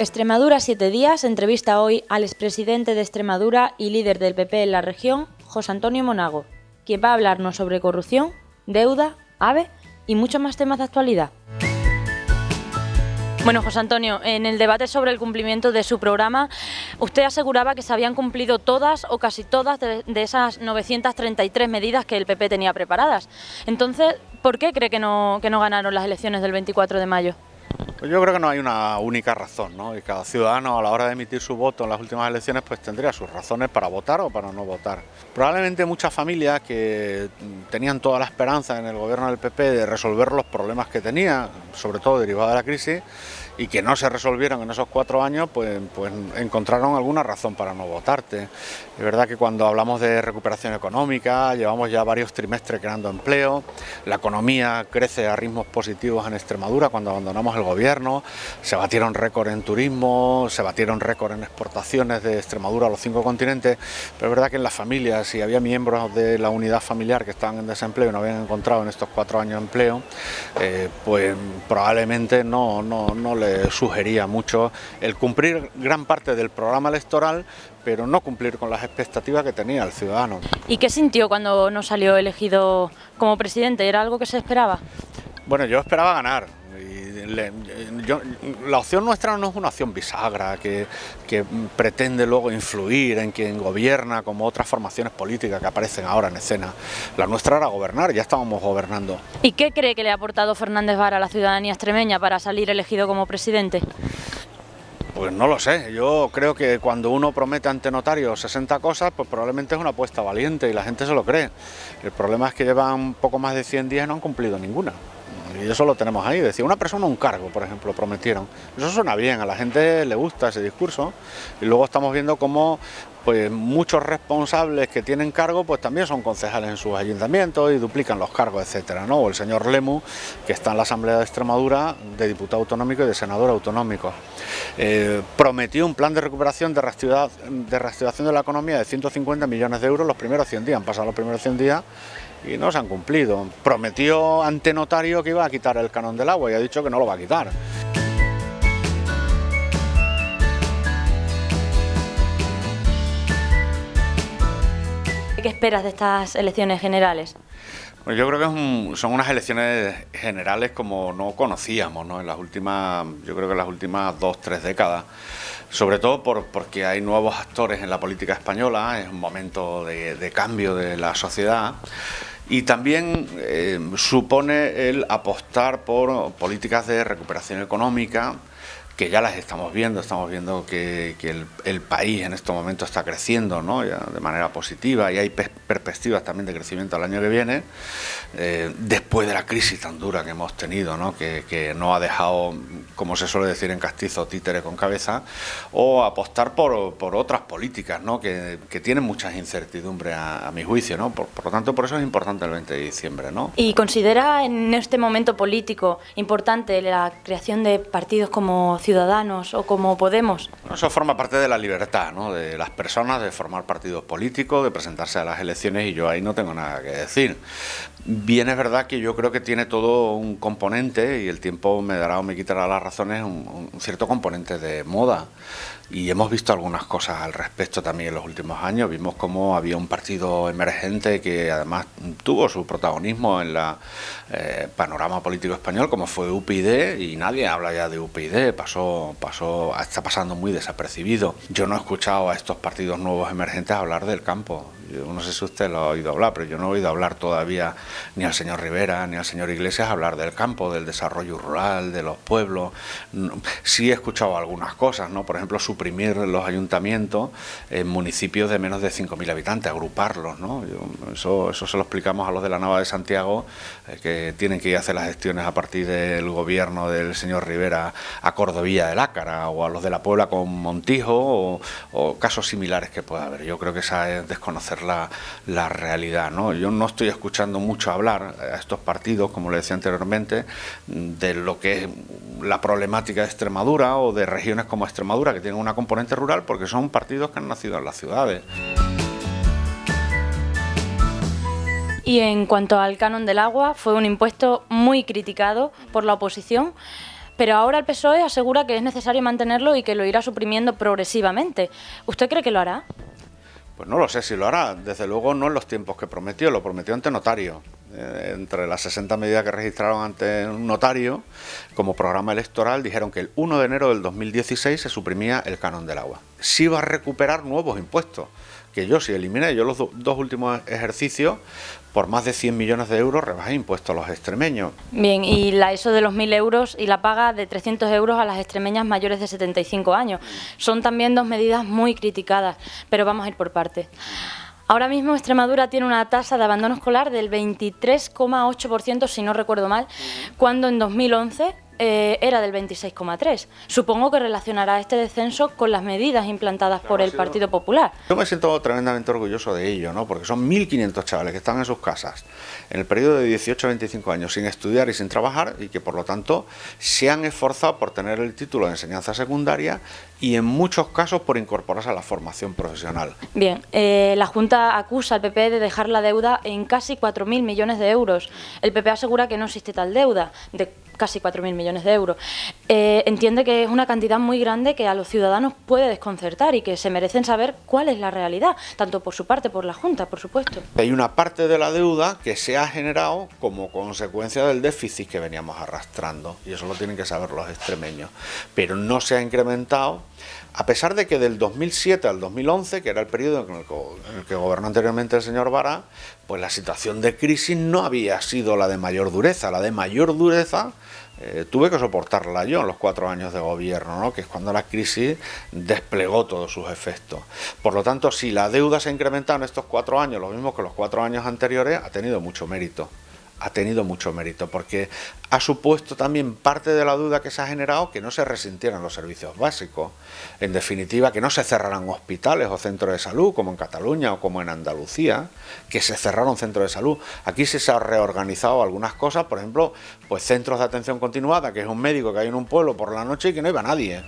Extremadura 7 días entrevista hoy al expresidente de Extremadura y líder del PP en la región, José Antonio Monago, quien va a hablarnos sobre corrupción, deuda, AVE y muchos más temas de actualidad. Bueno, José Antonio, en el debate sobre el cumplimiento de su programa, usted aseguraba que se habían cumplido todas o casi todas de esas 933 medidas que el PP tenía preparadas. Entonces, ¿por qué cree que no ganaron las elecciones del 24 de mayo? Pues yo creo que no hay una única razón, ¿no? Y cada ciudadano a la hora de emitir su voto en las últimas elecciones pues tendría sus razones para votar o para no votar. Probablemente muchas familias que tenían toda la esperanza en el gobierno del PP de resolver los problemas que tenía, sobre todo derivados de la crisis, y que no se resolvieron en esos 4 años, pues encontraron alguna razón para no votarte. Es verdad que cuando hablamos de recuperación económica, llevamos ya varios trimestres creando empleo, la economía crece a ritmos positivos en Extremadura cuando abandonamos el gobierno, se batieron récord en turismo, se batieron récord en exportaciones de Extremadura a los 5 continentes, pero es verdad que en las familias, si había miembros de la unidad familiar que estaban en desempleo y no habían encontrado en estos 4 años empleo, pues probablemente no le sugería mucho el cumplir gran parte del programa electoral, pero no cumplir con las expectativas que tenía el ciudadano. ¿Y qué sintió cuando no salió elegido como presidente? ¿Era algo que se esperaba? Bueno, yo esperaba ganar. La opción nuestra no es una opción bisagra que pretende luego influir en quien gobierna como otras formaciones políticas que aparecen ahora en escena. La nuestra era gobernar, ya estábamos gobernando. ¿Y qué cree que le ha aportado Fernández Vara a la ciudadanía extremeña para salir elegido como presidente? Pues no lo sé, yo creo que cuando uno promete ante notario 60 cosas, pues probablemente es una apuesta valiente y la gente se lo cree. El problema es que llevan poco más de 100 días y no han cumplido ninguna. Y eso lo tenemos ahí, decía una persona un cargo, por ejemplo, prometieron. Eso suena bien, a la gente le gusta ese discurso y luego estamos viendo cómo pues muchos responsables que tienen cargo pues también son concejales en sus ayuntamientos y duplican los cargos, etcétera, ¿no? O el señor Lemu, que está en la Asamblea de Extremadura de diputado autonómico y de senador autonómico. Prometió un plan de recuperación de reactivación de la economía de 150 millones de euros los primeros 100 días, han pasado los primeros 100 días y no se han cumplido. Prometió ante notario que iba a quitar el canon del agua y ha dicho que no lo va a quitar. ¿Qué esperas de estas elecciones generales? Pues yo creo que son unas elecciones generales como no conocíamos, ¿no? Yo creo que en las últimas 2-3 décadas, sobre todo porque hay nuevos actores en la política española, es un momento de cambio de la sociedad. Y también supone el apostar por políticas de recuperación económica, que ya las estamos viendo que el país en estos momentos está creciendo, ¿no? Ya de manera positiva y hay perspectivas también de crecimiento al año que viene, después de la crisis tan dura que hemos tenido, ¿no? Que no ha dejado, como se suele decir en castizo, títere con cabeza, o apostar por otras políticas, ¿no? que tienen muchas incertidumbres a mi juicio, ¿no? Por lo tanto, por eso es importante el 20 de diciembre, ¿no? ¿Y considera en este momento político importante la creación de partidos como Ciudadanos o como Podemos? Eso forma parte de la libertad, ¿no? De las personas de formar partidos políticos, de presentarse a las elecciones, y yo ahí no tengo nada que decir. Bien, es verdad que yo creo que tiene todo un componente, y el tiempo me dará o me quitará las razones, un cierto componente de moda. Y hemos visto algunas cosas al respecto también en los últimos años. Vimos cómo había un partido emergente que además tuvo su protagonismo en la panorama político español, como fue UPyD, y nadie habla ya de UPyD, está pasando muy desapercibido. Yo no he escuchado a estos partidos nuevos emergentes hablar del campo. Yo no sé si usted lo ha oído hablar, pero yo no he oído hablar todavía ni al señor Rivera ni al señor Iglesias hablar del campo, del desarrollo rural, de los pueblos. Sí he escuchado algunas cosas, ¿no? Por ejemplo, suprimir los ayuntamientos en municipios de menos de 5.000 habitantes, agruparlos, ¿no? Eso se lo explicamos a los de la Nava de Santiago, que tienen que ir a hacer las gestiones a partir del gobierno del señor Rivera a Cordovilla de Lácara, o a los de la Puebla con Montijo, o casos similares que pueda haber. Yo creo que esa es desconocer la realidad, ¿no? Yo no estoy escuchando mucho hablar a estos partidos, como le decía anteriormente, de lo que es la problemática de Extremadura o de regiones como Extremadura, que tienen una componente rural, porque son partidos que han nacido en las ciudades. Y en cuanto al canon del agua, fue un impuesto muy criticado por la oposición. pero ahora el PSOE asegura que es necesario mantenerlo y que lo irá suprimiendo progresivamente. ¿Usted cree que lo hará? Pues no lo sé si lo hará, desde luego no en los tiempos que prometió, lo prometió ante notario. Entre las 60 medidas que registraron ante un notario como programa electoral dijeron que el 1 de enero del 2016 se suprimía el canon del agua. Sí va a recuperar nuevos impuestos, que yo si eliminé los dos últimos ejercicios, por más de 100 millones de euros rebajé impuestos a los extremeños. Bien, y eso de los 1.000 euros y la paga de 300 euros a las extremeñas mayores de 75 años. Son también dos medidas muy criticadas, pero vamos a ir por partes. Ahora mismo Extremadura tiene una tasa de abandono escolar del 23,8%, si no recuerdo mal, cuando en 2011 era del 26,3%. Supongo que relacionará este descenso con las medidas implantadas por el Partido Popular. Yo me siento tremendamente orgulloso de ello, ¿no? Porque son 1.500 chavales que están en sus casas en el periodo de 18 a 25 años sin estudiar y sin trabajar y que por lo tanto se han esforzado por tener el título de enseñanza secundaria y en muchos casos por incorporarse a la formación profesional. Bien, la Junta acusa al PP de dejar la deuda en casi 4.000 millones de euros. El PP asegura que no existe tal deuda de casi 4.000 millones de euros. Entiende que es una cantidad muy grande que a los ciudadanos puede desconcertar y que se merecen saber cuál es la realidad, tanto por su parte, por la Junta, por supuesto. Hay una parte de la deuda que se ha generado como consecuencia del déficit que veníamos arrastrando, y eso lo tienen que saber los extremeños, pero no se ha incrementado, a pesar de que del 2007 al 2011, que era el periodo en el que gobernó anteriormente el señor Vara, pues la situación de crisis no había sido la de mayor dureza. La de mayor dureza tuve que soportarla yo en los 4 años de gobierno, ¿no? Que es cuando la crisis desplegó todos sus efectos. Por lo tanto, si la deuda se ha incrementado en estos 4 años, lo mismo que los 4 años anteriores, ha tenido mucho mérito. Ha tenido mucho mérito, porque ha supuesto también parte de la duda que se ha generado que no se resintieran los servicios básicos. En definitiva, que no se cerraran hospitales o centros de salud, como en Cataluña o como en Andalucía, que se cerraron centros de salud. Aquí se han reorganizado algunas cosas, por ejemplo, pues centros de atención continuada, que es un médico que hay en un pueblo por la noche y que no iba nadie.